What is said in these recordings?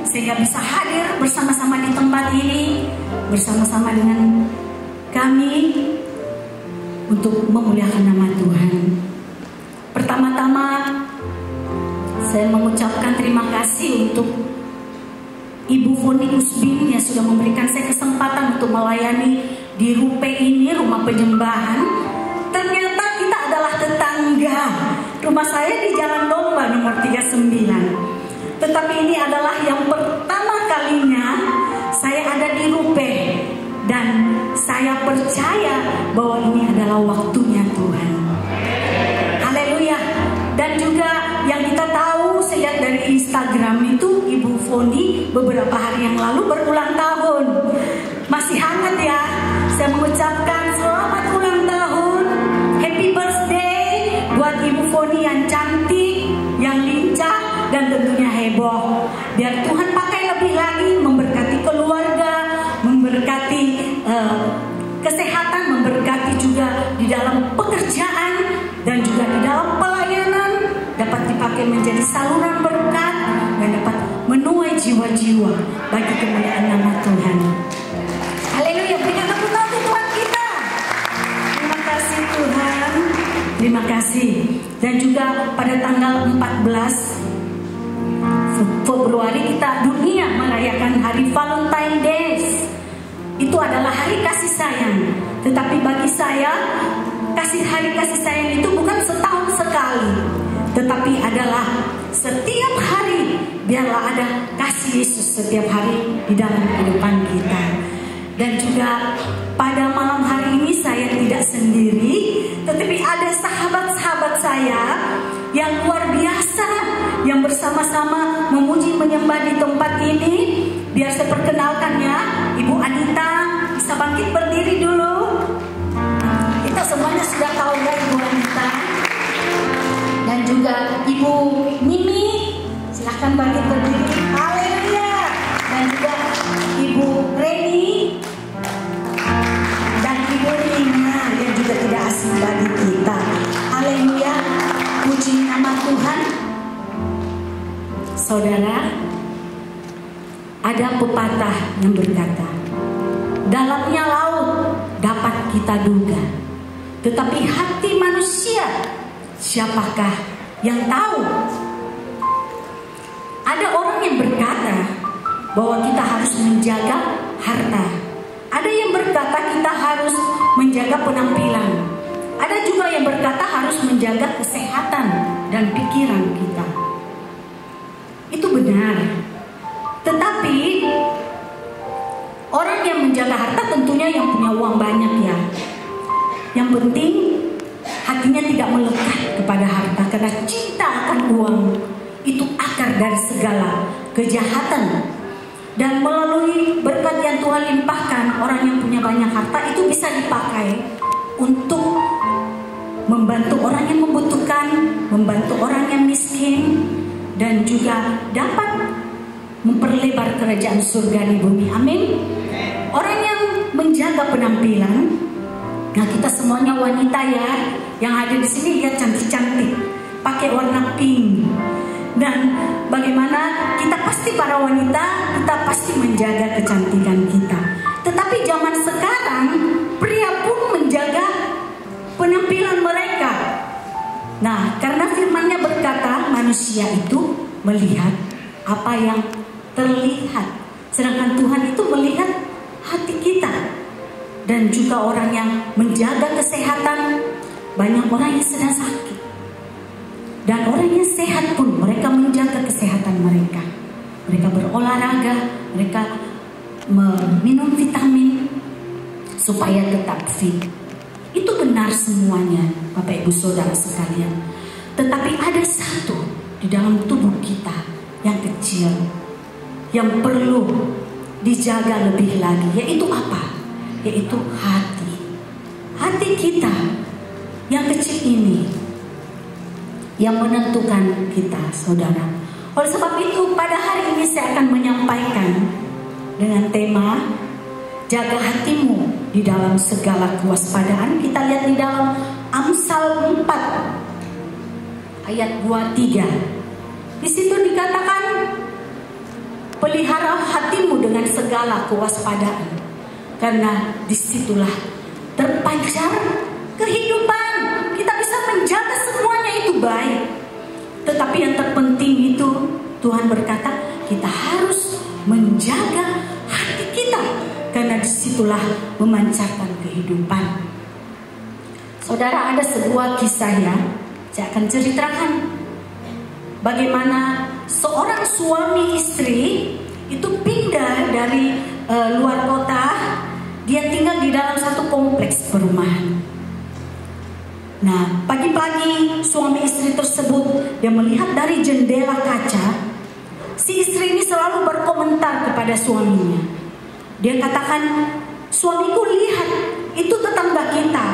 Sehingga bisa hadir bersama-sama di tempat ini bersama-sama dengan kami untuk memuliakan nama Tuhan. Pertama-tama saya mengucapkan terima kasih untuk Ibu Foni Usbin yang sudah memberikan saya kesempatan untuk melayani di RUPE ini, rumah penyembahan. Ternyata kita adalah tetangga. Rumah saya di Jalan Domba nomor 39. Tetapi ini adalah yang pertama kalinya saya ada di RUPE. Dan saya percaya bahwa ini adalah waktunya Tuhan. Haleluya. Dan juga yang kita tahu, saya lihat dari Instagram itu Ibu Foni beberapa hari yang lalu berulang tahun. Masih hangat ya. Saya mengucapkan selamat ulang tahun, happy birthday buat Ibu Foni yang cantik, yang lincah, dan tentunya heboh. Biar Tuhan pakai lebih lagi, memberkati keluarga, memberkati kesehatan, memberkati juga di dalam pekerjaan dan juga di dalam pelayanan, dapat dipakai menjadi saluran berkat dan dapat menuai jiwa-jiwa bagi kemuliaan nama Tuhan. Haleluya, berikan tepuk tangan untuk Tuhan kita. Terima kasih Tuhan, terima kasih. Dan juga pada tanggal 14 Februari kita dunia merayakan hari Valentine Days. Itu adalah hari kasih sayang. Tetapi bagi saya, hari kasih sayang itu bukan setahun sekali, tetapi adalah setiap hari. Biarlah ada kasih Yesus setiap hari di dalam kehidupan kita. Dan juga pada malam hari ini saya tidak sendiri, tetapi ada sahabat-sahabat saya yang luar biasa, yang bersama-sama memuji menyembah di tempat ini. Biar saya perkenalkan ya, Ibu Anita, bisa bangkit berdiri dulu. Kita semuanya sudah tahu ya Ibu Anita. Dan juga Ibu Mimi, silahkan bangkit berdiri. Haleluya. Dan juga Ibu Reni dan Ibu Rina yang juga tidak asing bagi kita. Haleluya. Puji nama Tuhan. Saudara, ada pepatah yang berkata, dalamnya laut dapat kita duga, tetapi hati manusia siapakah yang tahu? Ada orang yang berkata bahwa kita harus menjaga harta. Ada yang berkata kita harus menjaga penampilan. Ada juga yang berkata harus menjaga kesehatan dan pikiran kita. Itu benar. Tetapi orang yang menjaga harta tentunya yang punya uang banyak ya. Yang penting hatinya tidak melekat kepada harta, karena cinta akan uang itu akar dari segala kejahatan. Dan melalui berkat yang Tuhan limpahkan, orang yang punya banyak harta itu bisa dipakai untuk membantu orang yang membutuhkan, membantu orang yang miskin, dan juga dapat memperlebar kerajaan surga di bumi. Amin. Orang yang menjaga penampilan, nah kita semuanya wanita ya, yang ada di sini lihat cantik-cantik, pakai warna pink. Dan bagaimana kita pasti para wanita, kita pasti menjaga kecantikan kita. Tetapi zaman sekarang pria pun menjaga penampilan mereka. Nah, karena firman-Nya berkata manusia itu melihat apa yang terlihat, sedangkan Tuhan itu melihat hati kita. Dan juga orang yang menjaga kesehatan, banyak orang yang sedang sakit, dan orang yang sehat pun mereka menjaga kesehatan mereka. Mereka berolahraga, mereka minum vitamin supaya tetap fit. Itu benar semuanya Bapak Ibu Saudara sekalian. Tetapi ada satu di dalam tubuh kita yang kecil, yang perlu dijaga lebih lagi, yaitu apa? Yaitu hati. Hati kita yang kecil ini yang menentukan kita, saudara. Oleh sebab itu pada hari ini saya akan menyampaikan dengan tema jaga hatimu di dalam segala kewaspadaan. Kita lihat di dalam Amsal 4 ayat 23. Di situ dikatakan pelihara hatimu dengan segala kewaspadaan. Karena disitulah terpancar kehidupan. Kita bisa menjaga semuanya itu baik. Tetapi yang terpenting itu Tuhan berkata kita harus menjaga hati kita. Karena disitulah memancarkan kehidupan. Saudara, ada sebuah kisah ya, saya akan ceritakan bagaimana seorang suami istri itu pindah dari luar kota. Dia tinggal di dalam satu kompleks perumahan. Nah, pagi-pagi suami istri tersebut dia melihat dari jendela kaca. Si istri ini selalu berkomentar kepada suaminya. Dia katakan, suamiku, lihat, itu tetangga kita.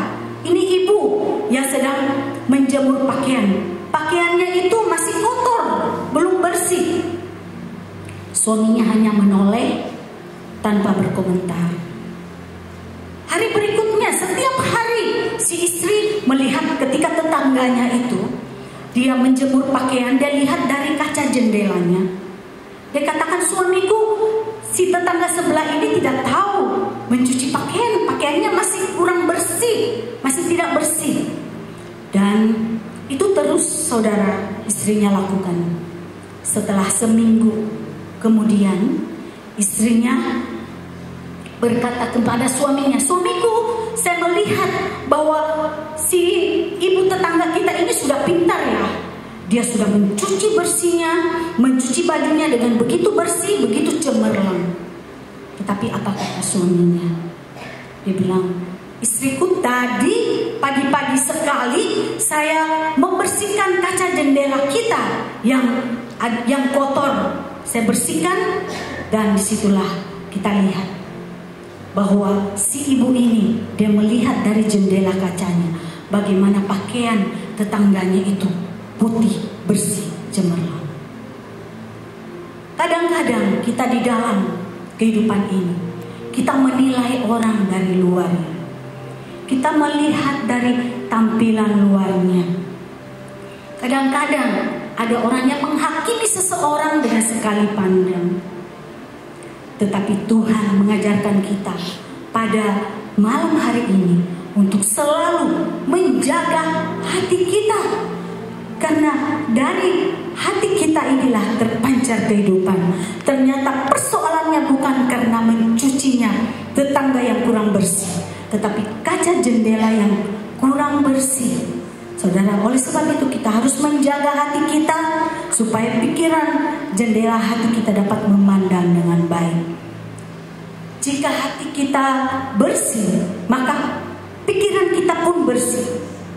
Ini ibu yang sedang menjemur pakaian. Pakaiannya itu masih kotor, belum bersih. Suaminya hanya menoleh tanpa berkomentar. Hari berikutnya, setiap hari si istri melihat ketika tetangganya itu dia menjemur pakaian, dia lihat dari kaca jendelanya. Dia katakan, suamiku, si tetangga sebelah ini tidak tahu mencuci pakaian. Pakaiannya masih kurang bersih, masih tidak bersih. Dan itu terus saudara istrinya lakukan. Setelah seminggu kemudian istrinya berkata kepada suaminya, suamiku, saya melihat bahwa si ibu tetangga kita ini sudah pintar ya. Dia sudah mencuci bersihnya, mencuci bajunya dengan begitu bersih, begitu cemerlang. Tetapi apa kata suaminya? Dia bilang, istriku, tadi pagi-pagi sekali saya membersihkan kaca jendela kita yang kotor. Saya bersihkan dan disitulah kita lihat bahwa si ibu ini dia melihat dari jendela kacanya bagaimana pakaian tetangganya itu putih, bersih, cemerlang. Kadang-kadang kita di dalam kehidupan ini kita menilai orang dari luarnya. Kita melihat dari tampilan luarnya. Kadang-kadang ada orang yang menghakimi seseorang dengan sekali pandang. Tetapi Tuhan mengajarkan kita pada malam hari ini untuk selalu menjaga hati kita. Karena dari hati kita inilah terpancar kehidupan. Ternyata persoalannya bukan karena mencucinya tetangga yang kurang bersih, tetapi kaca jendela yang kurang bersih. Saudara, oleh sebab itu kita harus menjaga hati kita supaya pikiran jendela hati kita dapat memandang dengan baik. Jika hati kita bersih, maka pikiran kita pun bersih.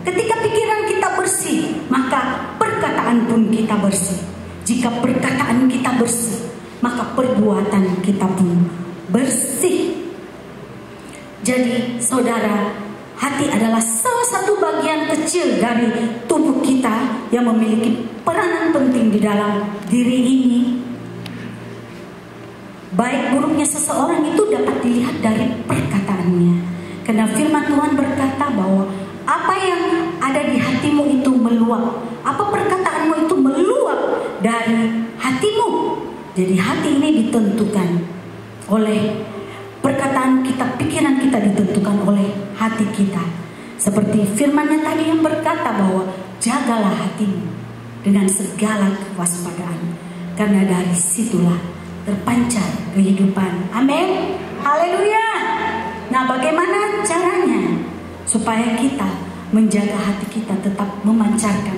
Ketika pikiran kita bersih, maka perkataan pun kita bersih. Jika perkataan kita bersih, maka perbuatan kita pun bersih. Jadi saudara, hati adalah salah satu bagian kecil dari tubuh kita yang memiliki peranan penting di dalam diri ini. Baik buruknya seseorang itu dapat dilihat dari perkataannya. Karena firman Tuhan berkata bahwa apa yang ada di hatimu itu meluap. Apa perkataanmu itu meluap dari hatimu. Jadi hati ini ditentukan oleh perkataan kita, pikiran kita ditentukan oleh hati kita. Seperti firman-Nya tadi yang berkata bahwa jagalah hatimu dengan segala kewaspadaan. Karena dari situlah terpancar kehidupan. Amin. Haleluya. Nah, bagaimana caranya supaya kita menjaga hati kita tetap memancarkan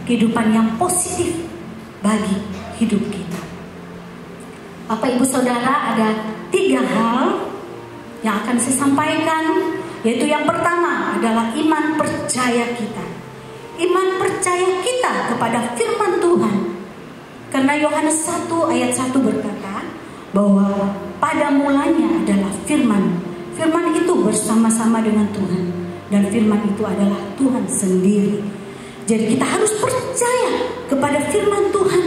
kehidupan yang positif bagi hidup kita? Bapak Ibu Saudara, ada 3 hal yang akan saya sampaikan, yaitu yang pertama adalah iman percaya kita. Iman percaya kita kepada firman Tuhan. Karena Yohanes 1 ayat 1 berkata bahwa pada mulanya adalah firman. Firman itu bersama-sama dengan Tuhan. Dan firman itu adalah Tuhan sendiri. Jadi kita harus percaya kepada firman Tuhan.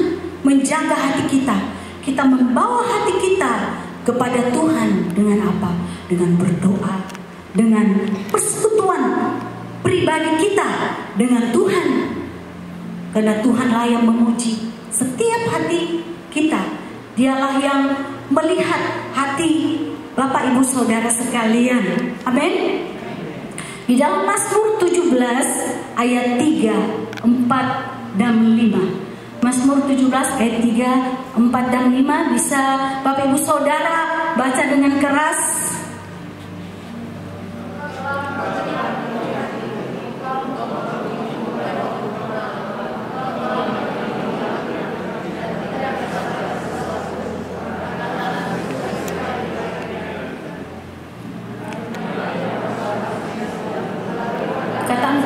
Menjaga hati kita. Kita membawa hati kita kepada Tuhan dengan apa? Dengan berdoa. Dengan persekutuan pribadi kita dengan Tuhan. Karena Tuhanlah yang memuji setiap hati kita. Dialah yang melihat hati Bapak Ibu Saudara sekalian. Amin. Di dalam Mazmur 17 ayat 3, 4 dan 5. Mazmur 17 ayat 3, 4 dan 5 bisa Bapak Ibu Saudara baca dengan keras.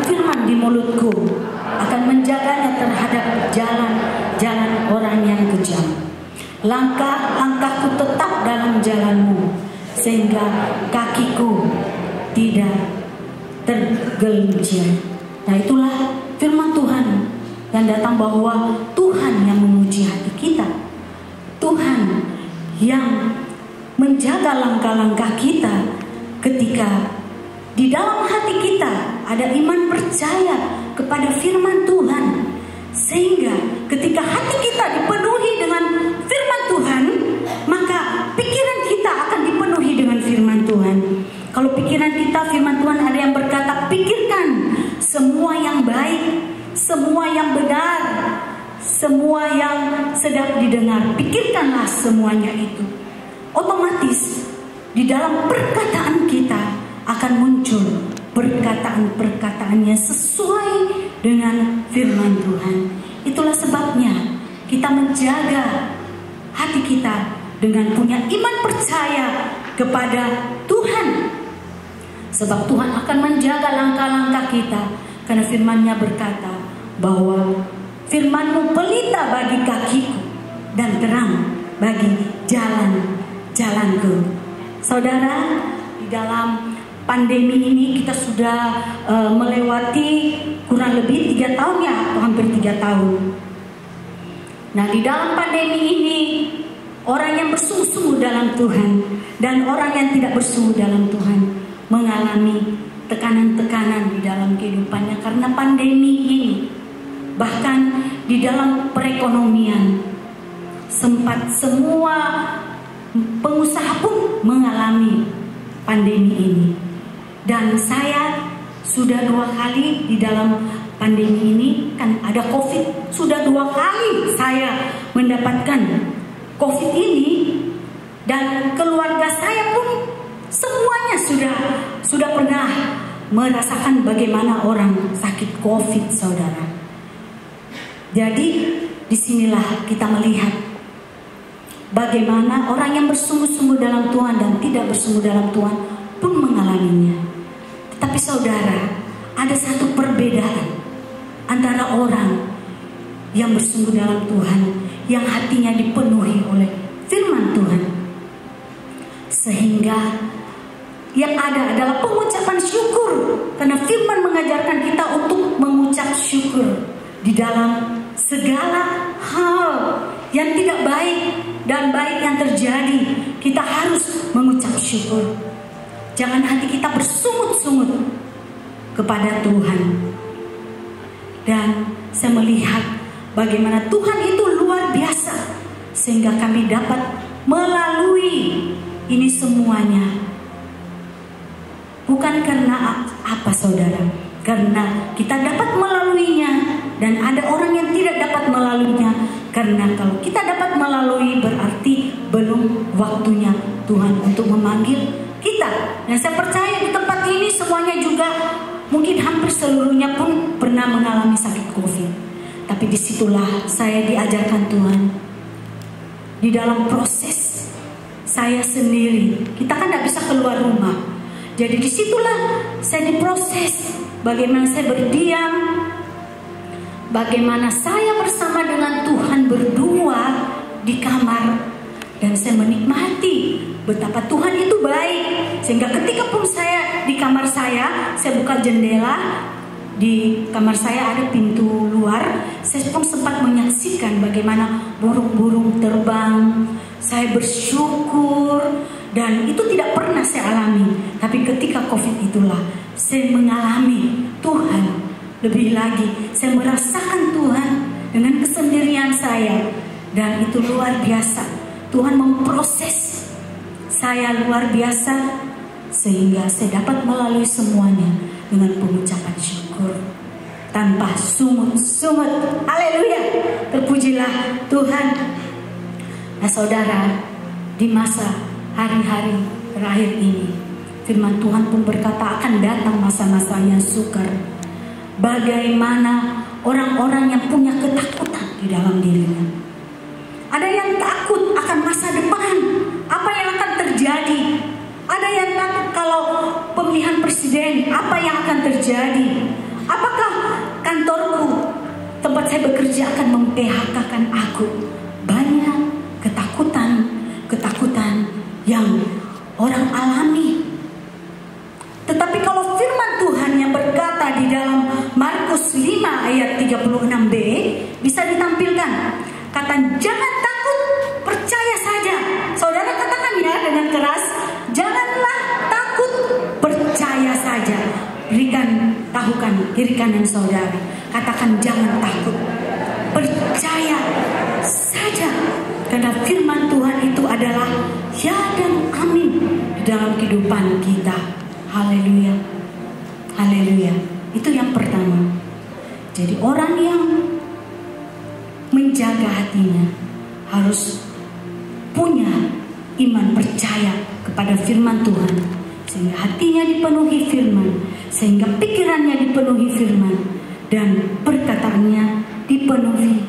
Firman di mulutku akan menjaganya terhadap jalan-jalan orang yang kejam. Langkah-langkahku tetap dalam jalanmu, sehingga kakiku tidak tergelincir. Nah, itulah firman Tuhan yang datang, bahwa Tuhan yang memuji hati kita, Tuhan yang menjaga langkah-langkah kita ketika di dalam hati kita ada iman percaya kepada firman Tuhan. Sehingga ketika hati kita dipenuhi dengan firman Tuhan, maka pikiran kita akan dipenuhi dengan firman Tuhan. Kalau pikiran kita, firman Tuhan ada yang berkata, pikirkan semua yang baik, semua yang benar, semua yang sedap didengar. Pikirkanlah semuanya itu. Otomatis di dalam perkataan kita akan muncul perkataan-perkataan yang sesuai dengan firman Tuhan. Itulah sebabnya kita menjaga hati kita dengan punya iman percaya kepada Tuhan. Sebab Tuhan akan menjaga langkah-langkah kita, karena firman-Nya berkata bahwa firman-Mu pelita bagi kakiku dan terang bagi jalan-jalanku. Saudara, di dalam pandemi ini kita sudah melewati kurang lebih 3 tahun ya, atau hampir 3 tahun. Nah, di dalam pandemi ini orang yang bersungguh-sungguh dalam Tuhan dan orang yang tidak bersungguh dalam Tuhan mengalami tekanan-tekanan di dalam kehidupannya karena pandemi ini. Bahkan di dalam perekonomian sempat semua pengusaha pun mengalami pandemi ini. Dan saya sudah 2 kali di dalam pandemi ini, kan ada COVID. Sudah 2 kali saya mendapatkan COVID ini, dan keluarga saya pun semuanya sudah pernah merasakan bagaimana orang sakit COVID, saudara. Jadi disinilah kita melihat bagaimana orang yang bersungguh-sungguh dalam Tuhan dan tidak bersungguh dalam Tuhan pun mengalaminya. Tapi saudara, ada satu perbedaan antara orang yang bersungguh dalam Tuhan, yang hatinya dipenuhi oleh firman Tuhan, sehingga yang ada adalah pengucapan syukur, karena firman mengajarkan kita untuk mengucap syukur di dalam segala hal yang tidak baik dan baik yang terjadi. Kita harus mengucap syukur. Jangan hati kita bersungut-sungut kepada Tuhan. Dan saya melihat bagaimana Tuhan itu luar biasa, sehingga kami dapat melalui ini semuanya. Bukan karena apa, saudara, karena kita dapat melaluinya, dan ada orang yang tidak dapat melaluinya. Karena kalau kita dapat melalui, berarti belum waktunya Tuhan untuk memanggil kita. Dan saya percaya di tempat ini semuanya juga mungkin hampir seluruhnya pun pernah mengalami sakit COVID. Tapi disitulah saya diajarkan Tuhan. Di dalam proses saya sendiri, kita kan tidak bisa keluar rumah. Jadi disitulah saya diproses. Bagaimana saya berdiam, bagaimana saya bersama dengan Tuhan berdua di kamar. Dan saya menikmati betapa Tuhan itu baik. Sehingga ketika pun saya di kamar saya buka jendela. Di kamar saya ada pintu luar. Saya pun sempat menyaksikan bagaimana burung-burung terbang. Saya bersyukur. Dan itu tidak pernah saya alami. Tapi ketika COVID itulah saya mengalami Tuhan lebih lagi. Saya merasakan Tuhan dengan kesendirian saya. Dan itu luar biasa. Tuhan memproses saya luar biasa sehingga saya dapat melalui semuanya dengan pengucapan syukur tanpa sungut-sungut. Haleluya, terpujilah Tuhan. Nah saudara, di masa hari-hari terakhir ini, firman Tuhan pun berkata akan datang masa-masa yang sukar. Bagaimana orang-orang yang punya ketakutan di dalam dirinya. Ada yang takut akan masa depan, apa yang akan terjadi. Ada yang takut kalau pemilihan presiden, apa yang akan terjadi. Apakah kantorku, tempat saya bekerja akan mem-PHK-kan aku. Banyak ketakutan yang orang alami. Tetapi kalau firman Tuhan yang berkata di dalam Markus 5 ayat 36b bisa ditampilkan. Kata jangan takut, percaya saja. Saudara katakan ya dengan keras, janganlah takut, percaya saja. Tahukan kiri kanan saudara, katakan jangan takut, percaya saja. Karena firman Tuhan itu adalah ya dan amin di dalam kehidupan kita. Haleluya, haleluya. Itu yang pertama. Jadi orang yang menjaga hatinya harus punya iman percaya kepada firman Tuhan, sehingga hatinya dipenuhi firman, sehingga pikirannya dipenuhi firman, dan perkataannya dipenuhi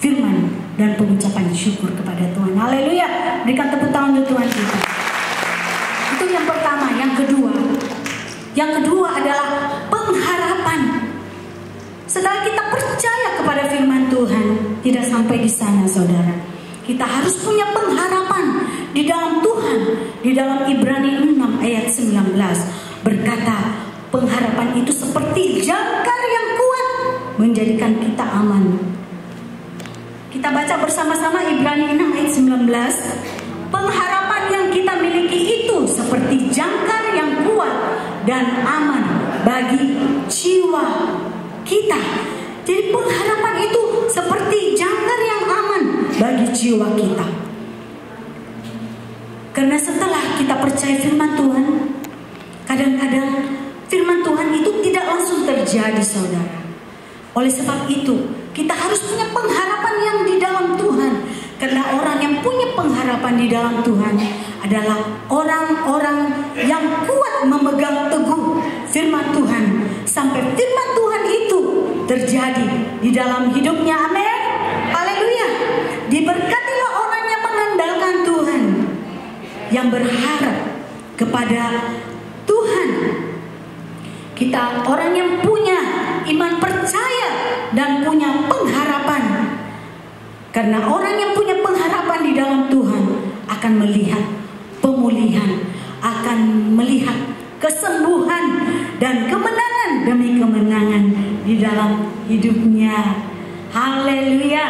firman dan pengucapan syukur kepada Tuhan. Haleluya, berikan tepuk tangan untuk Tuhan kita. Itu yang pertama. Yang kedua adalah pengharapan. Setelah kita percaya kepada firman Tuhan, tidak sampai di sana saudara. Kita harus punya pengharapan di dalam Tuhan. Di dalam Ibrani 6 ayat 19 berkata, pengharapan itu seperti jangkar yang kuat menjadikan kita aman. Kita baca bersama-sama Ibrani 6 ayat 19. Pengharapan yang kita miliki itu seperti jangkar yang kuat dan aman bagi jiwa kita. Jadi pengharapan itu seperti jangkar yang aman bagi jiwa kita. Karena setelah kita percaya firman Tuhan, kadang-kadang firman Tuhan itu tidak langsung terjadi saudara. Oleh sebab itu kita harus punya pengharapan yang di dalam Tuhan. Karena orang yang punya pengharapan di dalam Tuhan adalah orang-orang yang kuat memegang teguh firman Tuhan sampai firman Tuhan itu terjadi di dalam hidupnya. Amin. Haleluya. Diberkatilah orang yang mengandalkan Tuhan, yang berharap kepada Tuhan. Kita orang yang punya iman percaya dan punya pengharapan. Karena orang yang punya pengharapan di dalam Tuhan akan melihat pemulihan, akan melihat kesembuhan dan kemenangan demi kemenangan di dalam hidupnya. Haleluya.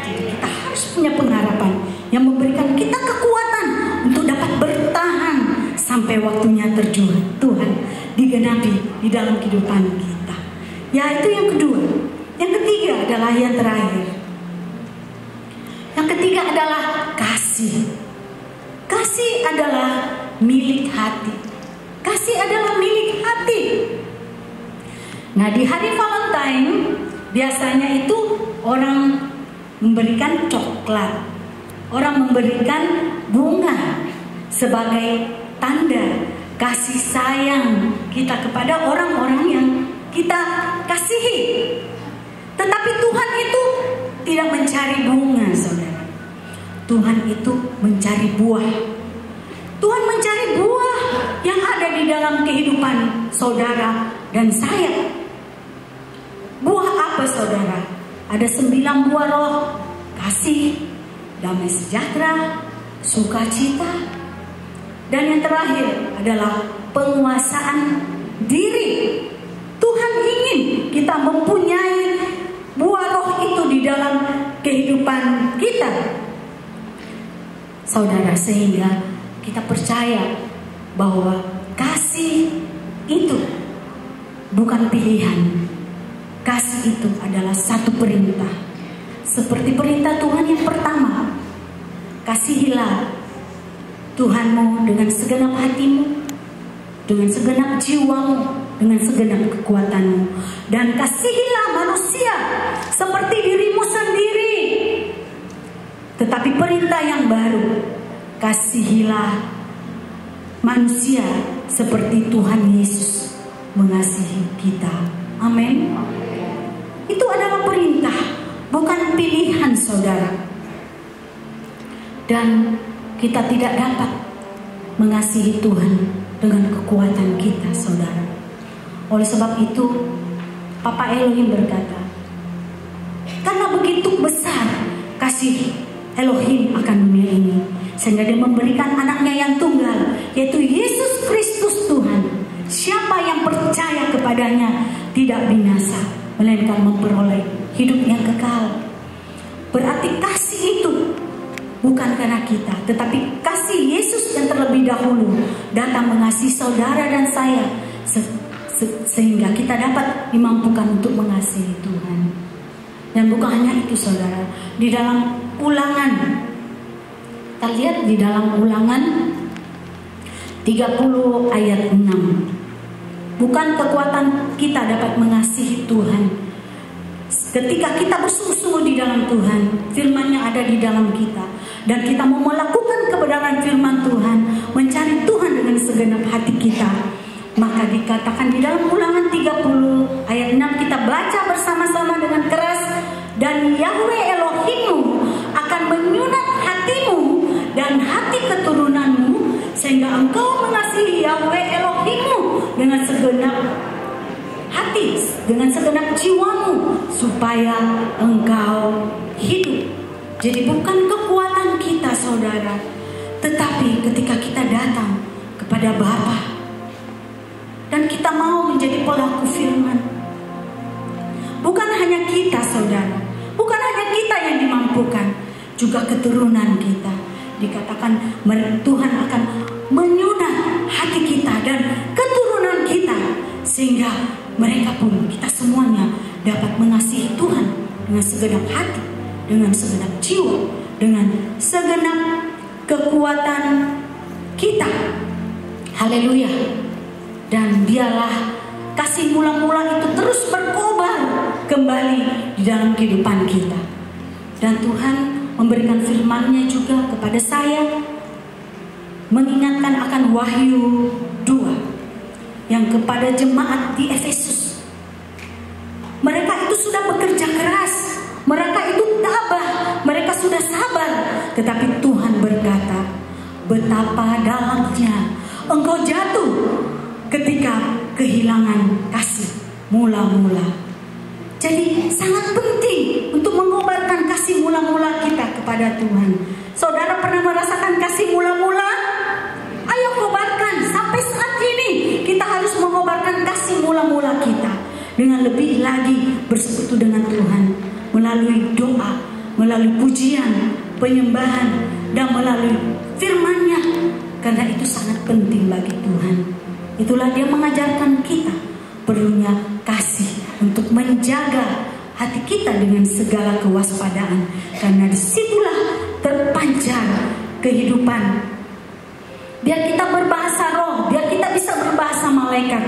Jadi kita harus punya pengharapan yang memberikan kita kekuatan untuk dapat bertahan sampai waktunya terjun Tuhan digenapi di dalam kehidupan kita. Ya, itu yang kedua. Yang ketiga adalah yang terakhir. Yang ketiga adalah kasih. Kasih adalah milik hati. Kasih adalah milik hati. Nah, di hari Valentine biasanya itu orang memberikan coklat, orang memberikan bunga sebagai tanda kasih sayang kita kepada orang-orang yang kita kasihi. Tetapi Tuhan itu tidak mencari bunga, saudara. Tuhan itu mencari buah. Tuhan mencari buah yang ada di dalam kehidupan saudara dan saya. Buah apa saudara? Ada 9 buah roh. Kasih, damai sejahtera, sukacita, dan yang terakhir adalah penguasaan diri. Tuhan ingin kita mempunyai buah roh itu di dalam kehidupan kita, saudara, sehingga kita percaya bahwa kasih itu bukan pilihan. Kasih itu adalah satu perintah. Seperti perintah Tuhan yang pertama, kasihilah Tuhanmu dengan segenap hatimu, dengan segenap jiwamu, dengan segenap kekuatanmu. Dan kasihilah manusia seperti dirimu sendiri. Tetapi perintah yang baru, kasihilah manusia seperti Tuhan Yesus mengasihi kita. Amin. Itu adalah perintah, bukan pilihan, saudara. Dan kita tidak dapat mengasihi Tuhan dengan kekuatan kita, saudara. Oleh sebab itu, Papa Elohim berkata, karena begitu besar kasih Elohim akan dunia ini, sehingga Dia memberikan anaknya yang tunggal, yaitu Yesus Kristus Tuhan. Siapa yang percaya kepadanya tidak binasa, melainkan memperoleh hidup yang kekal. Berarti kasih itu bukan karena kita, tetapi kasih Yesus yang terlebih dahulu datang mengasihi saudara dan saya, sehingga kita dapat dimampukan untuk mengasihi Tuhan. Dan bukan hanya itu, saudara, di dalam Ulangan, kita lihat di dalam Ulangan 30 ayat 6. Bukan kekuatan kita dapat mengasihi Tuhan. Ketika kita bersungguh-sungguh di dalam Tuhan, firman-Nya ada di dalam kita, dan kita mau melakukan kebenaran firman Tuhan, mencari Tuhan dengan segenap hati kita, maka dikatakan di dalam Ulangan 30 ayat 6, kita baca bersama-sama dengan keras, dan Yahweh Elohimmu akan menyunat hatimu dan hati keturunanmu, sehingga engkau mengasihi Yahweh Elohimmu dengan segenap hati, dengan segenap jiwamu, supaya engkau hidup. Jadi bukan kekuatan kita, saudara, tetapi ketika kita datang kepada Bapa dan kita mau menjadi pelaku firman, bukan hanya kita, saudara, bukan hanya kita yang dimampukan, juga keturunan kita. Dikatakan Tuhan akan menyunat hati kita dan keturunan kita, sehingga mereka pun, kita semuanya dapat mengasihi Tuhan dengan segenap hati, dengan segenap jiwa, dengan segenap kekuatan kita. Haleluya. Dan biarlah kasih mula-mula itu terus berkobar kembali di dalam kehidupan kita. Dan Tuhan memberikan firman-Nya juga kepada saya, mengingatkan akan Wahyu 2 yang kepada jemaat di Efesus. Mereka itu sudah bekerja keras, mereka itu tabah, mereka sudah sabar, tetapi Tuhan berkata, betapa dalamnya engkau jatuh ketika kehilangan kasih mula-mula. Jadi sangat penting untuk mengobarkan kasih mula-mula kita kepada Tuhan. Saudara pernah merasakan kasih mula-mula? Ayo kobarkan. Sampai saat ini kita harus mengobarkan kasih mula-mula kita dengan lebih lagi bersekutu dengan Tuhan, melalui doa, melalui pujian, penyembahan, dan melalui firman-Nya. Karena itu sangat penting bagi Tuhan. Itulah Dia mengajarkan kita perlunya kasih untuk menjaga hati kita dengan segala kewaspadaan, karena disitulah terpancar kehidupan. Biar kita berbahasa roh, biar kita bisa berbahasa malaikat,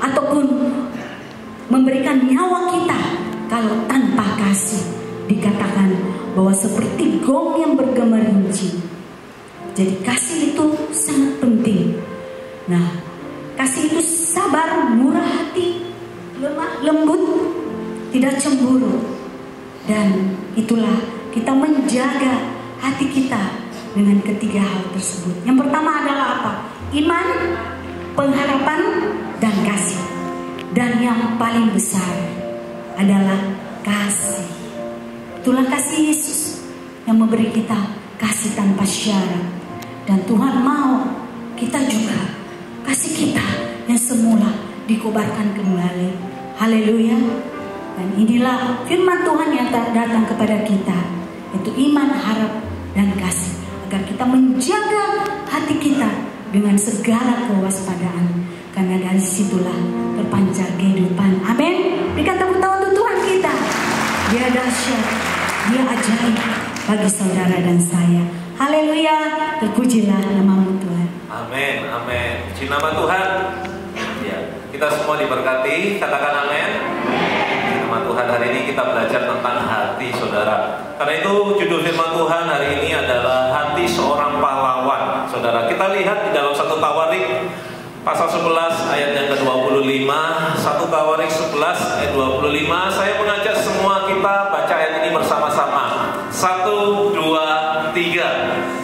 ataupun memberikan nyawa kita. Kalau tanpa kasih, dikatakan bahwa seperti gong yang bergemerincing. Jadi kasih itu sangat penting. Nah, kasih itu sabar, murah hati, lemah lembut, tidak cemburu. Dan itulah kita menjaga hati kita dengan ketiga hal tersebut. Yang pertama adalah apa? Iman, pengharapan, dan kasih. Dan yang paling besar adalah kasih. Itulah kasih Yesus yang memberi kita kasih tanpa syarat. Dan Tuhan mau kita juga kasih kita yang semula dikobarkan kembali. Haleluya. Dan inilah firman Tuhan yang datang kepada kita, yaitu iman, harap, dan kasih, agar kita menjaga hati kita dengan segala kewaspadaan, karena dari situlah terpancar kehidupan. Amin. Berikan tepuk tangan untuk Tuhan kita. Dia dahsyat, Dia ajaib bagi saudara dan saya. Haleluya. Terpujilah namamu Amin, amin. Puji nama Tuhan. Ya, kita semua diberkati, katakan amin. Nama Tuhan, hari ini kita belajar tentang hati saudara. Karena itu judul firman Tuhan hari ini adalah hati seorang pahlawan. Saudara, kita lihat di dalam 1 Tawarik pasal 11 ayat yang ke-25. 1 Tawarik 11 ayat 25. Saya mengajak semua kita baca ayat ini bersama-sama. 1, 2, 3.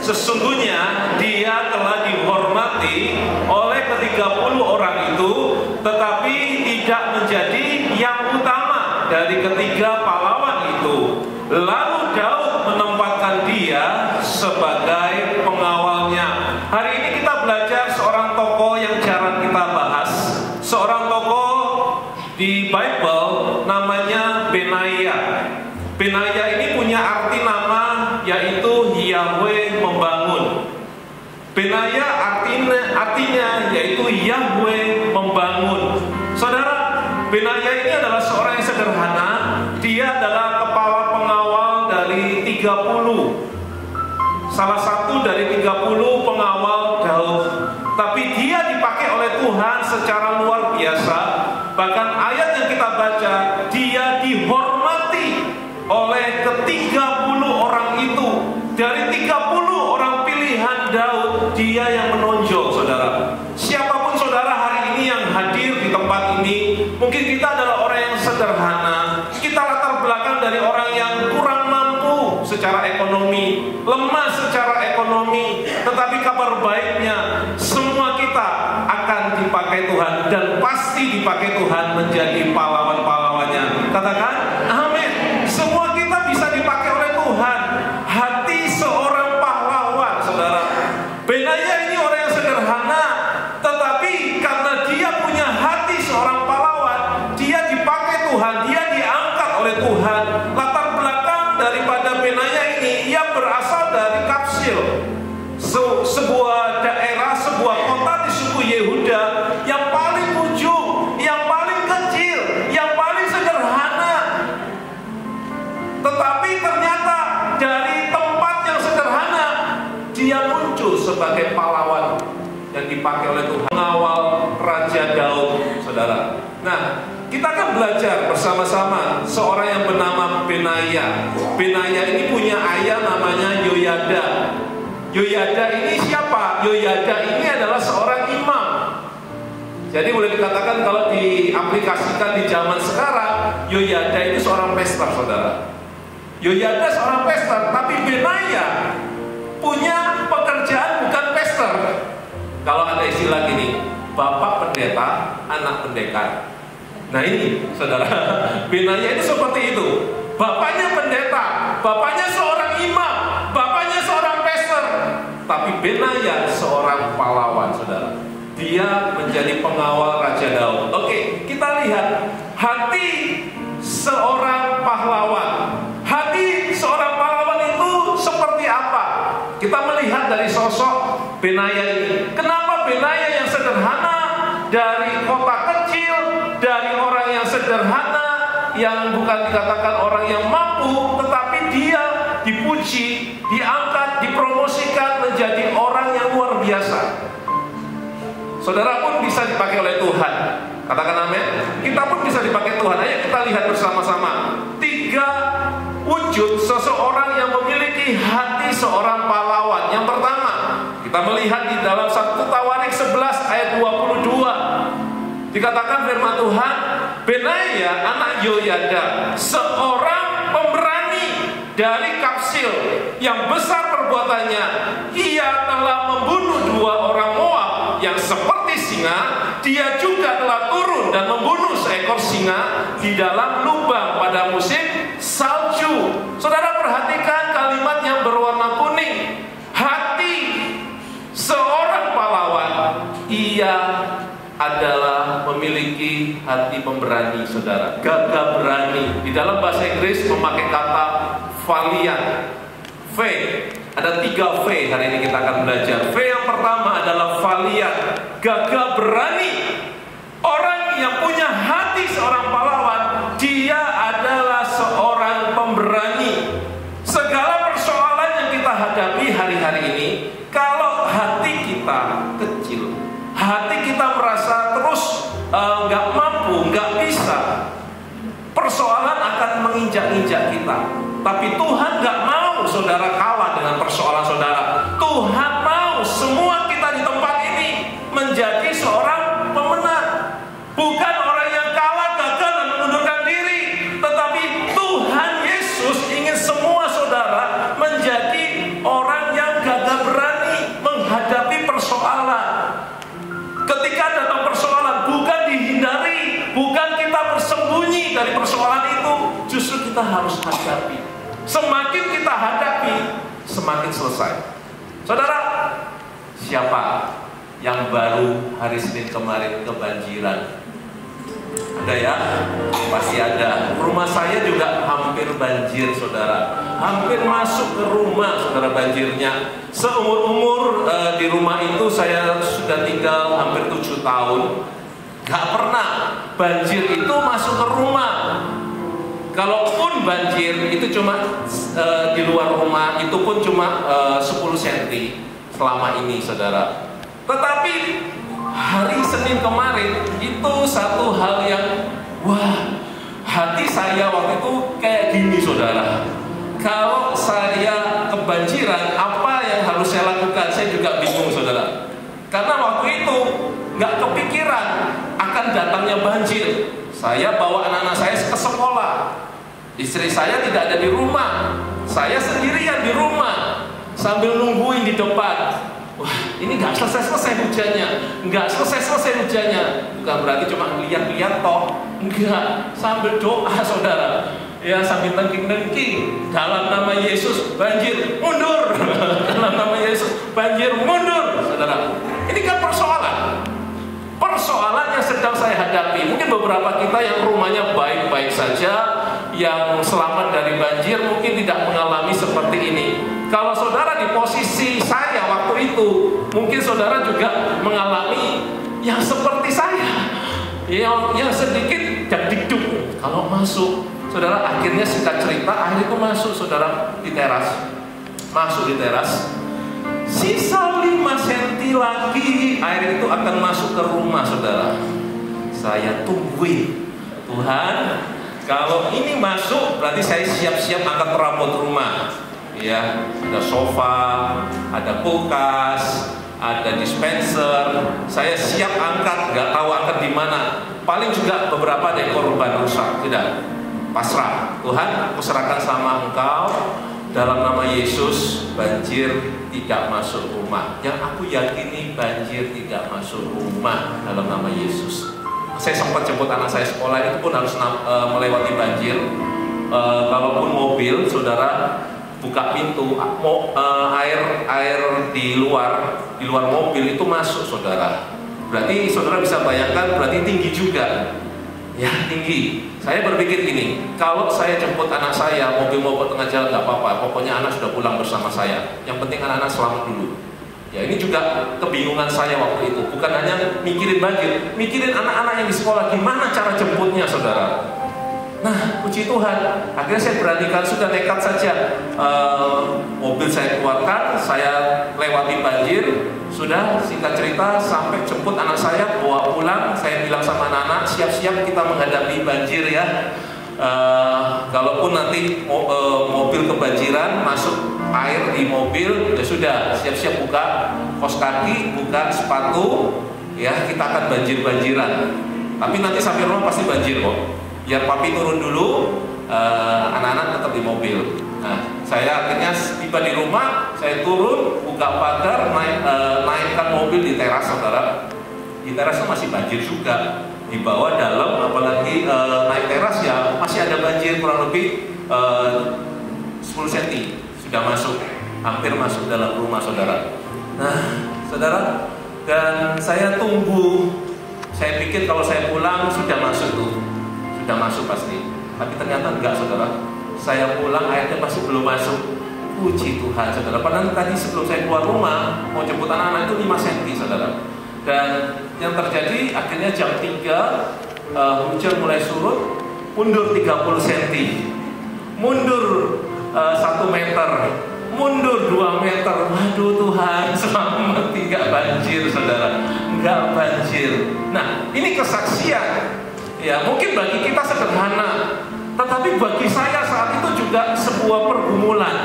Sesungguhnya dia telah dihormati oleh ke-30 orang itu, tetapi tidak menjadi yang utama dari ketiga pahlawan itu. Lalu Daud menempatkan dia sebagai pengawalnya. Hari ini kita belajar seorang tokoh yang jarang kita bahas. Seorang tokoh di Bible namanya Benaya. Benaya ini punya arti nama yaitu Yahweh membangun. Benaya artinya yaitu Yahweh membangun. Saudara, Benaya ini adalah seorang yang sederhana. Dia adalah kepala pengawal dari 30. Salah satu dari 30 pengawal Daud. Tapi dia dipakai oleh Tuhan secara luar biasa. Bahkan ayat yang kita baca, dia dihormati oleh ke-30 orang itu. Dari 30 orang pilihan Daud, dia yang menonjol, saudara. Siapapun saudara hari ini yang hadir di tempat ini, mungkin kita adalah orang yang sederhana. Kita latar belakang dari orang yang kurang mampu secara ekonomi, lemah secara ekonomi. Tetapi kabar baiknya, semua kita akan dipakai Tuhan, dan pasti dipakai Tuhan menjadi pahlawan-pahlawannya. Katakan amin. Semua kita bisa dipakai oleh Tuhan. Hati seorang pahlawan, saudara. Benaya ini orang yang sederhana, tetapi karena dia punya hati seorang pahlawan, dia dipakai Tuhan, dia diangkat oleh Tuhan. Latar belakang daripada Benaya ini, ia berasal dari Kapsil, sebuah daerah, sebuah kota di suku Yehuda yang paling ujung, yang paling kecil, yang paling sederhana. Tetapi ternyata dari tempat yang sederhana, dia muncul sebagai pahlawan yang dipakai oleh Tuhan, mengawal Raja Daud, saudara. Nah, kita akan belajar bersama-sama seorang yang bernama Benaya. Benaya ini punya ayah namanya Yoyada. Yoyada ini siapa? Yoyada ini adalah seorang imam. Jadi boleh dikatakan kalau diaplikasikan di zaman sekarang, Yoyada itu seorang pester, saudara. Yoyada seorang pester, tapi Benaya punya pekerjaan bukan pester. Kalau ada istilah gini, bapak pendeta, anak pendekar. Nah ini, saudara, Benaya itu seperti itu. Bapaknya pendeta, bapaknya seorang imam, bapaknya seorang pester. Tapi Benaya seorang pahlawan, saudara. Dia menjadi pengawal Raja Daud. Oke, kita lihat hati seorang pahlawan. Hati seorang pahlawan itu seperti apa? Kita melihat dari sosok Benaya ini. Kenapa Benaya yang sederhana, dari kota kecil, dari orang yang sederhana, yang bukan dikatakan orang yang mampu, tetapi dia dipuji, diangkat, dipromosikan menjadi orang yang luar biasa. Saudara pun bisa dipakai oleh Tuhan. Katakan amin. Kita pun bisa dipakai Tuhan. Ayo kita lihat bersama-sama 3 wujud seseorang yang memiliki hati seorang pahlawan. Yang pertama, kita melihat di dalam 1 Tawarik 11 ayat 22. Dikatakan firman Tuhan, Benaya anak Yoyada, seorang pemberani dari Kapsil yang besar perbuatannya. Ia telah membunuh 2 orang Moab yang seperti singa. Dia juga telah turun dan membunuh seekor singa di dalam lubang pada musim salju. Saudara perhatikan kalimat yang berwarna kuning. Hati seorang pahlawan, ia adalah memiliki hati pemberani, saudara. Gagah berani. Di dalam bahasa Inggris memakai kata valiant. V. Ada 3 V hari ini kita akan belajar. V yang pertama adalah valiant, gagah berani. Orang yang punya hati seorang pahlawan, dia adalah seorang pemberani. Segala persoalan yang kita hadapi hari-hari ini, kalau hati kita menginjak-injak kita. Tapi Tuhan gak mau saudara kalah dengan persoalan saudara. Tuhan mau semua kita di tempat ini menjadi seorang pemenang. Bukan orang yang kalah, gagal, dan mengundurkan diri. Tetapi Tuhan Yesus ingin semua saudara menjadi orang yang gagah berani menghadapi persoalan. Ketika datang persoalan, bukan dihindari, bukan kita bersembunyi dari persoalan itu, justru kita harus hadapi. Semakin kita hadapi, semakin selesai. Saudara, siapa yang baru hari Senin kemarin kebanjiran? Ada ya? Pasti ada. Rumah saya juga hampir banjir, saudara. Hampir masuk ke rumah, saudara, banjirnya. Seumur-umur di rumah itu saya sudah tinggal hampir 7 tahun. Gak pernah banjir itu masuk ke rumah. Kalaupun banjir itu cuma di luar rumah, itu pun cuma 10 cm selama ini, saudara. Tetapi hari Senin kemarin itu satu hal yang hati saya waktu itu kayak gini, saudara. Kalau saya kebanjiran, apa yang harus saya lakukan? Saya juga bingung, saudara. Karena waktu itu nggak kepikiran akan datangnya banjir. Saya bawa anak-anak saya ke sekolah. Istri saya tidak ada di rumah. Saya sendirian di rumah sambil nungguin di depan. Wah, ini nggak selesai-selesai hujannya. Nggak selesai-selesai hujannya. Bukan berarti cuma lihat-lihat toh. Enggak, sambil doa, saudara. Ya, sambil tengking-tengking. Dalam nama Yesus, banjir mundur. Dalam nama Yesus, banjir mundur, saudara. Ini kan persoalan. Persoalan yang sedang saya hadapi. Mungkin beberapa kita yang rumahnya baik-baik saja, yang selamat dari banjir, mungkin tidak mengalami seperti ini. Kalau saudara di posisi saya waktu itu, mungkin saudara juga mengalami yang seperti saya, yang sedikit dagdikduk. Kalau masuk, saudara, akhirnya singkat cerita, akhirnya itu masuk, saudara, di teras. Masuk di teras. Sisa 5 cm lagi air itu akan masuk ke rumah, saudara. Saya tungguin, Tuhan, kalau ini masuk berarti saya siap-siap angkat perabot rumah. Ya, ada sofa, ada kulkas, ada dispenser. Saya siap angkat, nggak tahu angkat di mana. Paling juga beberapa ada korban rusak, tidak. Pasrah, Tuhan, aku serahkan sama Engkau. Dalam nama Yesus, banjir tidak masuk rumah. Yang aku yakini, banjir tidak masuk rumah dalam nama Yesus. Saya sempat jemput anak saya sekolah, itu pun harus melewati banjir. Kalaupun mobil, saudara, buka pintu, air di luar mobil itu masuk, saudara. Berarti saudara bisa bayangkan, berarti tinggi juga. Ya, tinggi. Saya berpikir gini, kalau saya jemput anak saya, mobil mogok tengah jalan nggak apa-apa, pokoknya anak sudah pulang bersama saya. Yang penting anak-anak selamat dulu. Ya, ini juga kebingungan saya waktu itu. Bukan hanya mikirin banjir, mikirin anak-anak yang di sekolah, gimana cara jemputnya, saudara. Nah, puji Tuhan, akhirnya saya beranikan, sudah nekat saja. Mobil saya keluarkan, saya lewati banjir. Sudah, singkat cerita, sampai jemput anak saya, bawa pulang. Saya bilang sama anak-anak, siap-siap kita menghadapi banjir ya. Kalaupun nanti mobil kebanjiran, masuk air di mobil, ya sudah, siap-siap buka kos kaki, buka sepatu, ya, kita akan banjir-banjiran. Tapi nanti sampai rumah pasti banjir kok. Biar papi turun dulu, anak-anak tetap di mobil. Nah, saya akhirnya tiba di rumah, saya turun, buka pagar, naikkan mobil di teras, saudara. Di teras itu masih banjir juga. Di bawah dalam, apalagi naik teras ya masih ada banjir, kurang lebih 10 cm sudah masuk, hampir masuk dalam rumah, saudara. Nah, saudara, dan saya tunggu. Saya pikir kalau saya pulang sudah masuk tuh. Sudah masuk pasti, tapi ternyata enggak, saudara. Saya pulang airnya masih belum masuk. Puji Tuhan, saudara. Padahal tadi sebelum saya keluar rumah mau jemput anak-anak itu 5 cm, saudara. Dan yang terjadi akhirnya jam 3 hujan mulai surut, mundur 30 cm, mundur 1 meter, mundur 2 meter. Waduh Tuhan, selamat, tidak banjir, saudara. Enggak banjir. Nah, ini kesaksian. Ya, mungkin bagi kita sederhana. Tetapi bagi saya saat itu juga sebuah pergumulan.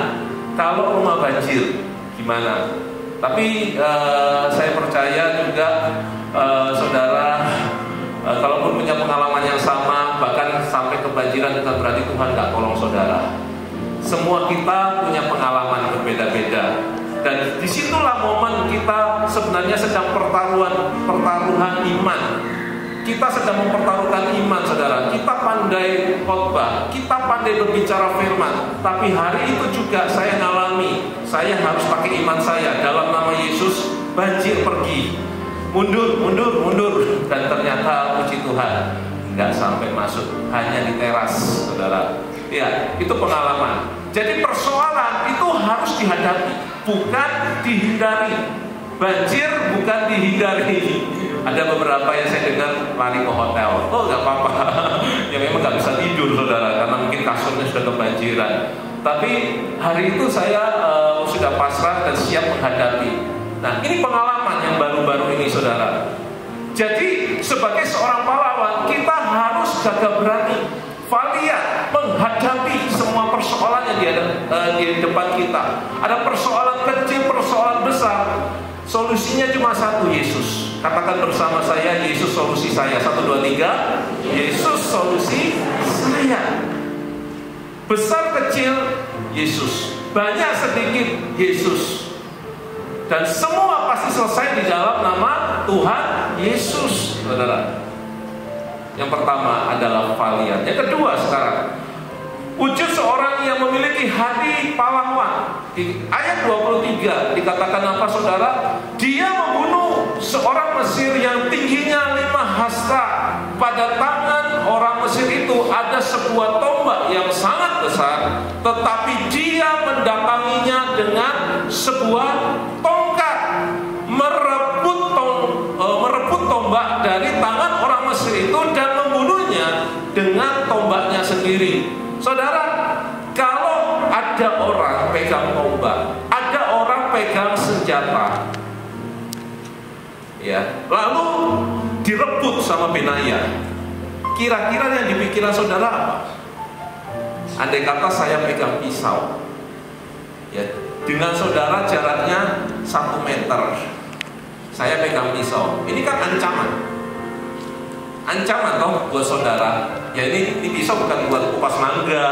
Kalau rumah banjir, gimana? Tapi saya percaya juga saudara, kalaupun punya pengalaman yang sama, bahkan sampai kebanjiran, bukan berarti Tuhan nggak tolong saudara. Semua kita punya pengalaman berbeda-beda. Dan disitulah momen kita sebenarnya sedang pertaruhan iman. Kita sedang mempertaruhkan iman, saudara. Kita pandai khotbah, kita pandai berbicara firman. Tapi hari itu juga saya ngalami, saya harus pakai iman saya. Dalam nama Yesus, banjir pergi. Mundur. Dan ternyata puji Tuhan, nggak sampai masuk, hanya di teras, saudara. Ya, itu pengalaman. Jadi persoalan itu harus dihadapi, bukan dihindari. Banjir bukan dihindari. Ada beberapa yang saya dengar lari ke hotel. Oh, nggak apa-apa. Ya memang nggak bisa tidur, saudara, karena mungkin kasurnya sudah kebanjiran. Tapi hari itu saya sudah pasrah dan siap menghadapi. Nah, ini pengalaman yang baru-baru ini, saudara. Jadi sebagai seorang pahlawan, kita harus gagah berani, valian, menghadapi semua persoalan yang di depan kita. Ada persoalan kecil, persoalan besar. Solusinya cuma satu, Yesus. Katakan bersama saya, Yesus solusi saya. 1, 2, 3. Yesus solusi saya. Besar kecil, Yesus. Banyak sedikit, Yesus. Dan semua pasti selesai di dalam nama Tuhan Yesus, saudara. Yang pertama adalah valian. Yang kedua sekarang, wujud seorang yang memiliki hati pahlawan. Di ayat 23 dikatakan apa, saudara? Dia membunuh seorang Mesir yang tingginya 5 hasta. Pada tangan orang Mesir itu ada sebuah tombak yang sangat besar, tetapi dia mendatanginya dengan sebuah tongkat, merebut tombak dari tangan orang Mesir itu dan membunuhnya dengan tombaknya sendiri. Saudara, kalau ada orang pegang tombak, ada orang pegang senjata, ya, lalu direbut sama Benaya, kira-kira yang dipikiran saudara apa? Andai kata saya pegang pisau, ya, dengan saudara jaraknya 1 meter, saya pegang pisau, ini kan ancaman toh buat saudara. Ya ini pisau bukan buat kupas mangga,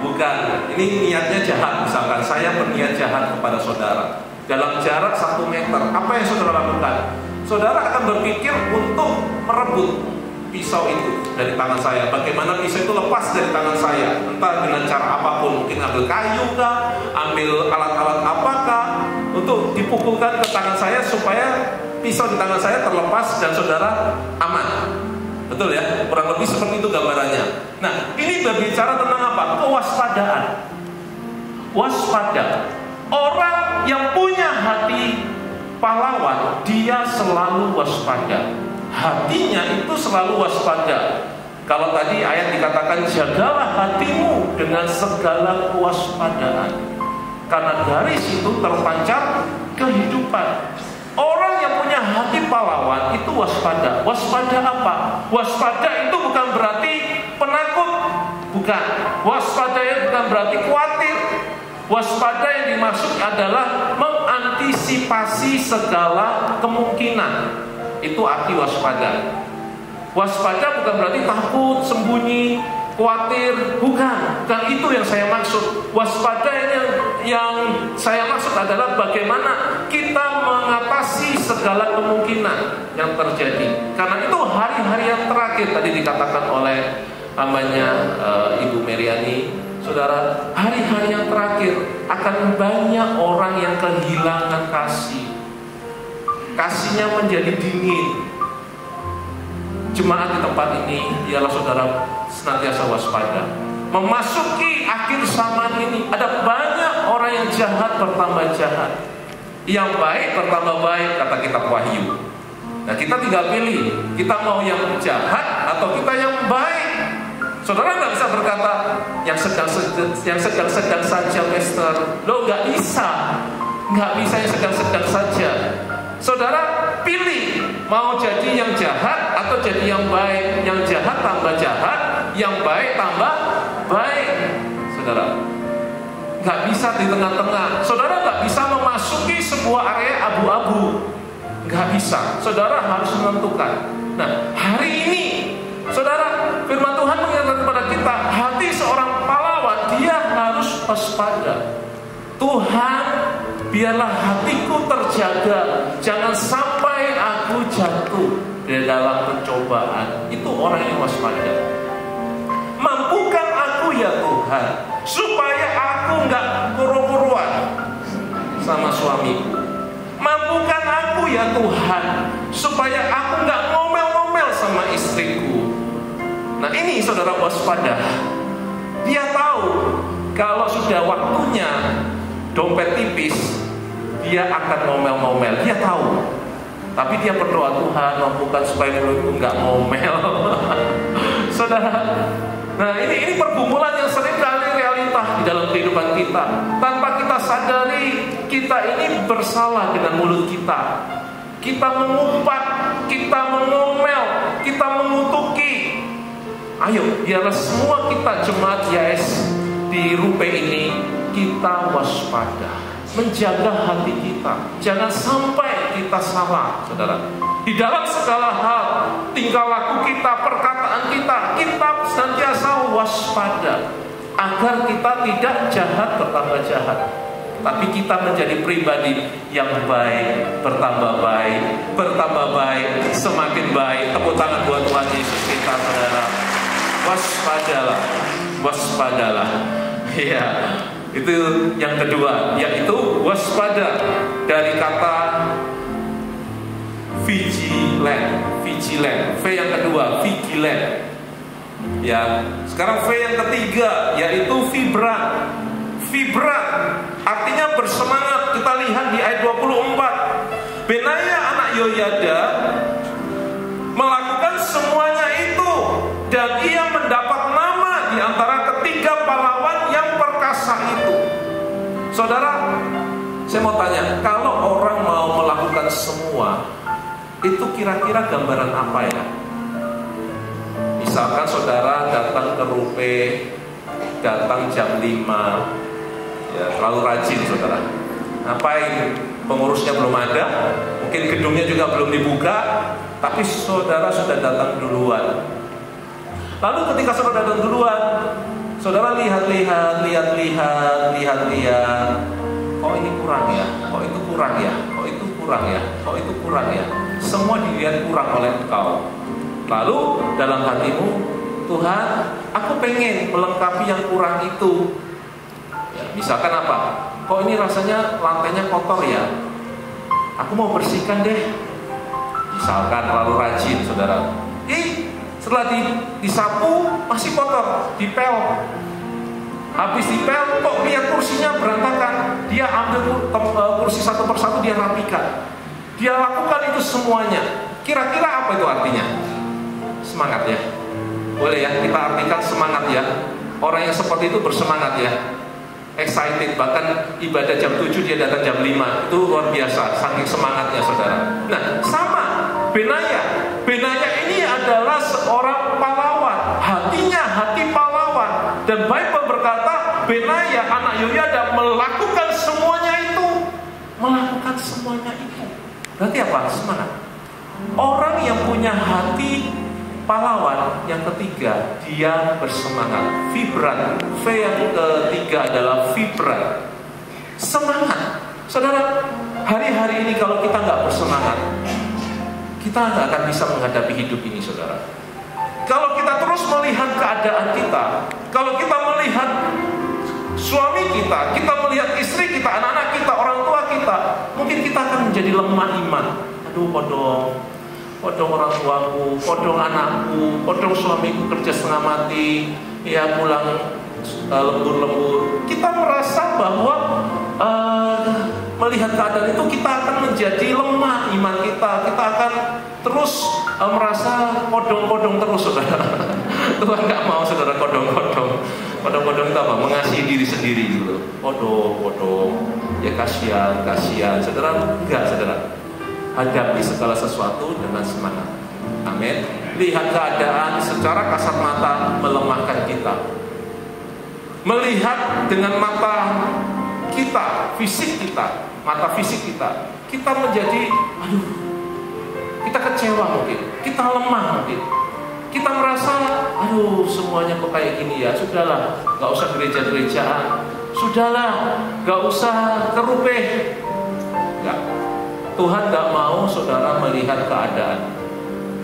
bukan. Ini niatnya jahat. Misalkan saya berniat jahat kepada saudara dalam jarak 1 meter, apa yang saudara lakukan? Saudara akan berpikir untuk merebut pisau itu dari tangan saya. Bagaimana pisau itu lepas dari tangan saya, entah dengan cara apapun, mungkin ambil kayu kah, ambil alat-alat apakah, untuk dipukulkan ke tangan saya supaya pisau di tangan saya terlepas dan saudara aman. Betul ya? Kurang lebih seperti itu gambarannya. Nah, ini berbicara tentang apa? Kewaspadaan. Waspada. Orang yang punya hati pahlawan, dia selalu waspada. Hatinya itu selalu waspada. Kalau tadi ayat dikatakan, jagalah hatimu dengan segala kewaspadaan, karena dari situ terpancar kehidupan. Orang yang punya hati pahlawan itu waspada. Waspada apa? Waspada itu bukan berarti penakut, bukan. Waspada itu bukan berarti khawatir. Waspada yang dimaksud adalah mengantisipasi segala kemungkinan. Itu arti waspada. Waspada bukan berarti takut, sembunyi, khawatir, bukan itu yang saya maksud. Waspada yang saya maksud adalah bagaimana kita mengatasi segala kemungkinan yang terjadi. Karena itu hari-hari yang terakhir tadi dikatakan oleh namanya Ibu Meriani, saudara, hari-hari yang terakhir akan banyak orang yang kehilangan kasih. Kasihnya menjadi dingin. Jemaat di tempat ini ialah saudara senantiasa waspada. Memasuki akhir zaman ini ada banyak orang yang jahat bertambah jahat, yang baik bertambah baik, kata kitab Wahyu. Nah, kita tinggal pilih, kita mau yang jahat atau kita yang baik. Saudara nggak bisa berkata yang sedang saja, Master. Lo nggak bisa yang sedang saja. Saudara pilih, mau jadi yang jahat atau jadi yang baik. Yang jahat tambah jahat, yang baik tambah baik, saudara. Nggak bisa di tengah-tengah. Saudara nggak bisa memasuki sebuah area abu-abu. Nggak bisa. Saudara harus menentukan. Nah, hari ini, saudara, firman Tuhan mengingatkan kepada kita, hati seorang pahlawan, dia harus waspada. Tuhan, biarlah hatiku terjaga, jangan sampai aku jatuh di dalam pencobaan. Itu orang yang waspada. Mampukan aku ya Tuhan, supaya aku nggak kuru-kuruan sama suamiku. Mampukan aku ya Tuhan, supaya aku nggak ngomel-ngomel sama istriku. Nah ini saudara waspada. Dia tahu kalau sudah waktunya dompet tipis, dia akan ngomel-ngomel. Dia tahu. Tapi dia berdoa, Tuhan mampukan supaya mulutku nggak ngomel. Saudara, nah ini pergumulan yang sering kali realita di dalam kehidupan kita. Tanpa kita sadari, kita ini bersalah dengan mulut kita. Kita mengumpat, kita mengomel, kita mengutuki. Ayo, biarlah semua kita jemaat YS di Rupe ini, kita waspada, menjaga hati kita. Jangan sampai kita salah, saudara. Di dalam segala hal, tingkah laku kita, perkataan kita, kita senantiasa waspada agar kita tidak jahat bertambah jahat, tapi kita menjadi pribadi yang baik, bertambah baik, semakin baik. Tepuk tangan buat Tuhan Yesus kita, saudara. Waspadalah. Ya, itu yang kedua, yaitu waspada dari kata vigilant. V yang kedua, vigilant. Ya, sekarang V yang ketiga, yaitu vibrant. Vibrant artinya bersemangat. Kita lihat di ayat 24. Benaya anak Yoyada melakukan semuanya itu, dan ia mendapat nama di antara ketiga pahlawan yang perkasa itu. Saudara, saya mau tanya, kalau orang mau melakukan semua, itu kira-kira gambaran apa ya? Misalkan saudara datang ke Rupe, datang jam 5, ya terlalu rajin saudara. Ngapain? Pengurusnya belum ada, mungkin gedungnya juga belum dibuka, tapi saudara sudah datang duluan. Lalu ketika saudara datang duluan, saudara lihat-lihat, kok ini kurang ya, kok itu kurang ya, kok itu kurang ya, kok itu kurang ya. Semua dilihat kurang oleh engkau. Lalu dalam hatimu, Tuhan, aku pengen melengkapi yang kurang itu. Ya, misalkan apa? Kok ini rasanya lantainya kotor ya? Aku mau bersihkan deh. Misalkan terlalu rajin, saudara. Setelah disapu masih kotor, dipel. Habis dipel, kok lihat kursinya berantakan. Dia ambil kursi satu persatu, dia rapikan. Dia lakukan itu semuanya. Kira-kira apa itu artinya? Semangat ya. Boleh ya, kita artikan semangat ya. Orang yang seperti itu bersemangat ya, excited. Bahkan ibadah jam 7 dia datang jam 5. Itu luar biasa, saking semangatnya saudara. Nah, sama Benaya ini adalah seorang pahlawan. Hatinya hati pahlawan. Dan Bible berkata Benaya anak Yoyada melakukan semuanya itu. Melakukan semuanya itu. Berarti apa? Semangat. Orang yang punya hati pahlawan, yang ketiga, dia bersemangat. Vibrant. V yang ketiga adalah vibrant. Semangat. Saudara, hari-hari ini kalau kita nggak bersemangat, kita nggak akan bisa menghadapi hidup ini, saudara. Kalau kita terus melihat keadaan kita, kalau kita melihat suami kita, kita melihat istri kita, anak-anak kita, orang tua kita, mungkin kita akan menjadi lemah iman. Aduh, podong orang tuaku, podong anakku, podong suamiku kerja setengah mati, ya pulang lembur-lembur. Kita merasa bahwa melihat keadaan itu kita akan menjadi lemah iman kita. Kita akan terus merasa kodong-kodong terus, saudara. Tuhan nggak mau saudara kodong-kodong. Kodong-kodong itu apa? Mengasihi diri sendiri gitu. Kodong-kodong. Ya kasihan. Saudara, enggak saudara. Hadapi segala sesuatu dengan semangat. Amin. Lihat keadaan secara kasat mata melemahkan kita. Melihat dengan mata kita, fisik kita, mata fisik kita menjadi, kita kecewa mungkin, kita lemah mungkin, kita merasa, semuanya kok kayak gini ya, sudahlah, gak usah gereja-gerejaan, sudahlah, gak usah kerupeh. Enggak. Tuhan gak mau saudara melihat keadaan,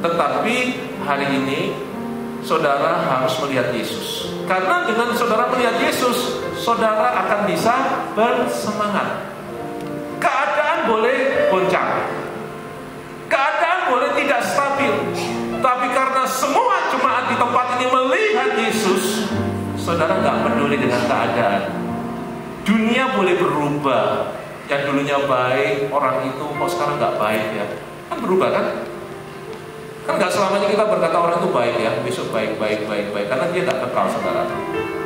tetapi hari ini saudara harus melihat Yesus. Karena dengan saudara melihat Yesus, saudara akan bisa bersemangat. Keadaan boleh goncang, keadaan boleh tidak stabil, tapi karena semua jemaat di tempat ini melihat Yesus, saudara gak peduli dengan keadaan. Dunia boleh berubah. Yang dulunya baik, orang itu kok sekarang gak baik ya. Kan berubah kan? Kan gak selamanya kita berkata orang itu baik ya, besok baik. Karena dia gak kekal, saudara.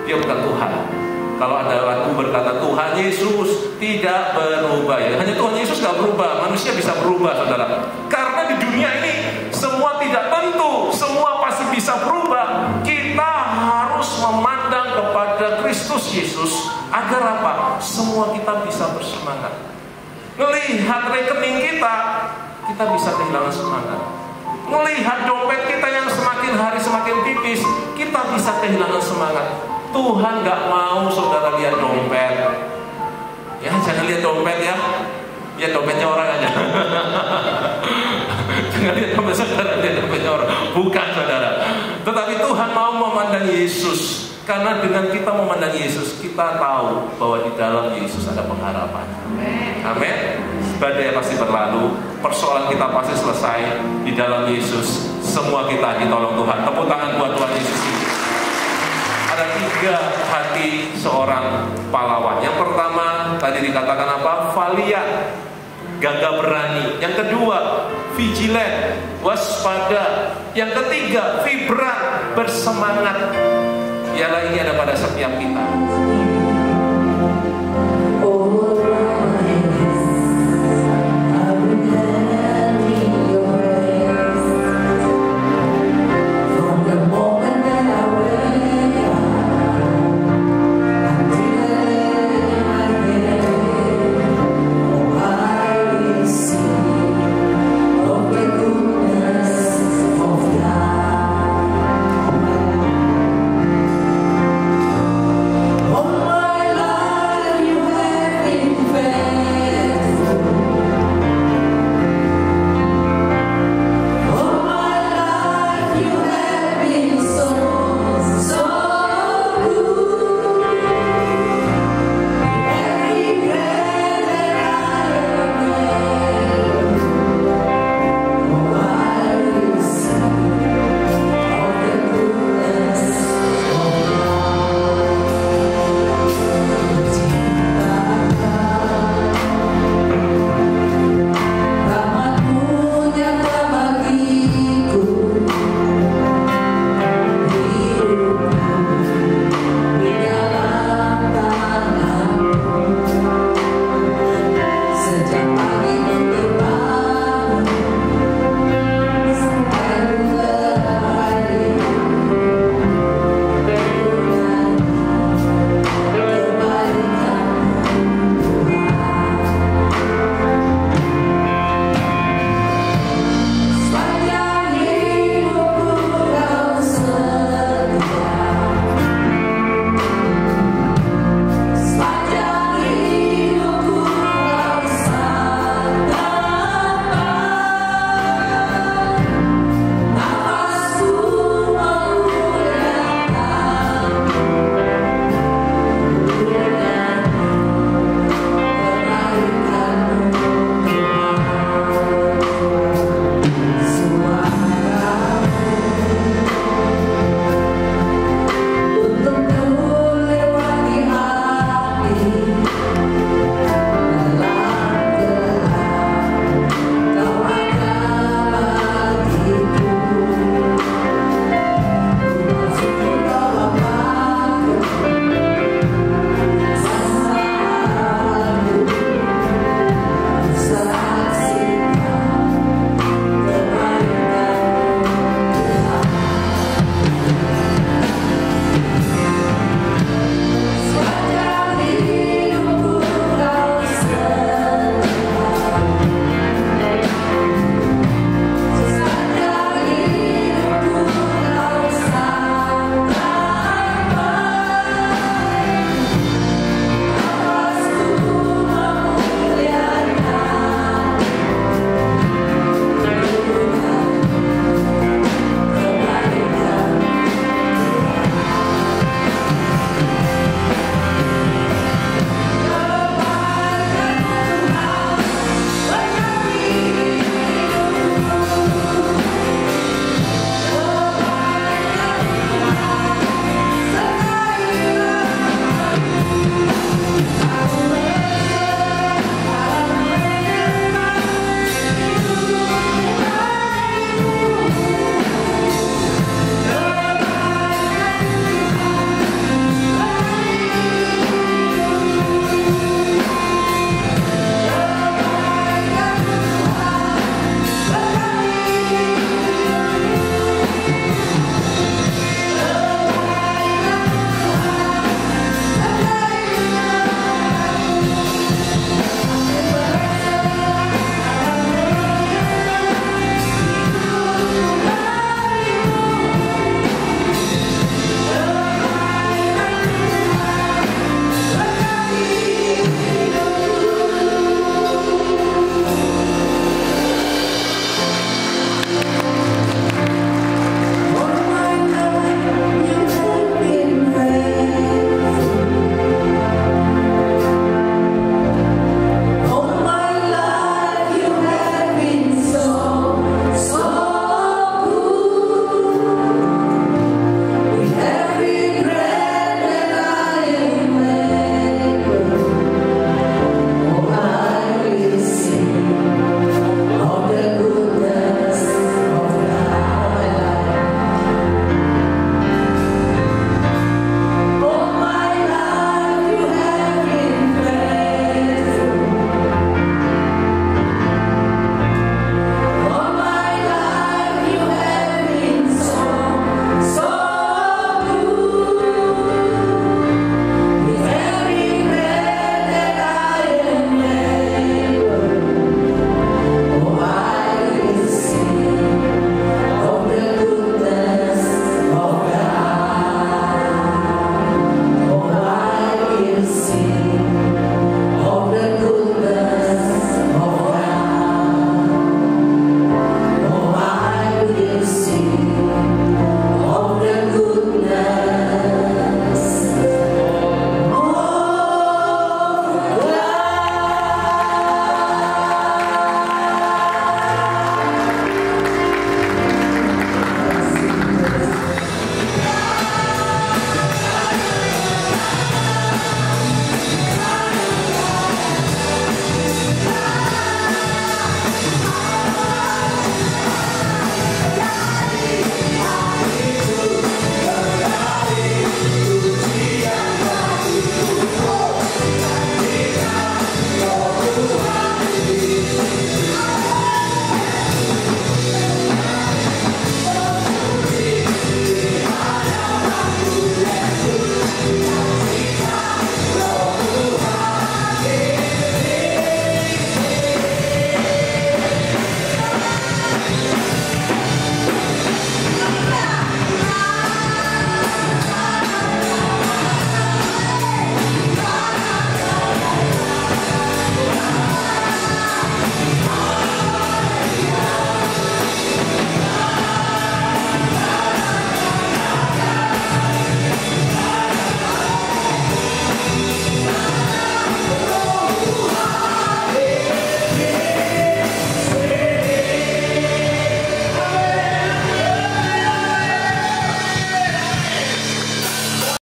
Dia bukan Tuhan. Kalau ada lagu berkata Tuhan Yesus tidak berubah ya, hanya Tuhan Yesus gak berubah, manusia bisa berubah, saudara. Karena di dunia ini semua tidak tentu, semua pasti bisa berubah. Kita harus memandang kepada Kristus Yesus. Agar apa? Semua kita bisa bersemangat. Melihat rekening kita bisa kehilangan semangat. Melihat dompet kita yang semakin hari semakin tipis, kita bisa kehilangan semangat. Tuhan gak mau saudara lihat dompet. Ya, jangan lihat dompet ya. Lihat dompetnya orang aja. Jangan lihat dompet saudara, lihat dompetnya orang. Bukan, saudara. Tetapi Tuhan mau memandang Yesus. Karena dengan kita memandang Yesus, kita tahu bahwa di dalam Yesus ada pengharapan. Amin. Badai pasti berlalu, persoalan kita pasti selesai. Di dalam Yesus, semua kita ditolong Tuhan. Tepuk tangan buat Tuhan Yesus ini. Ada 3 hati seorang pahlawan. Yang pertama, tadi dikatakan apa? Valiant, gagah berani. Yang kedua, vigilant, waspada. Yang ketiga, vibran, bersemangat. Ialah ini ada pada setiap kita.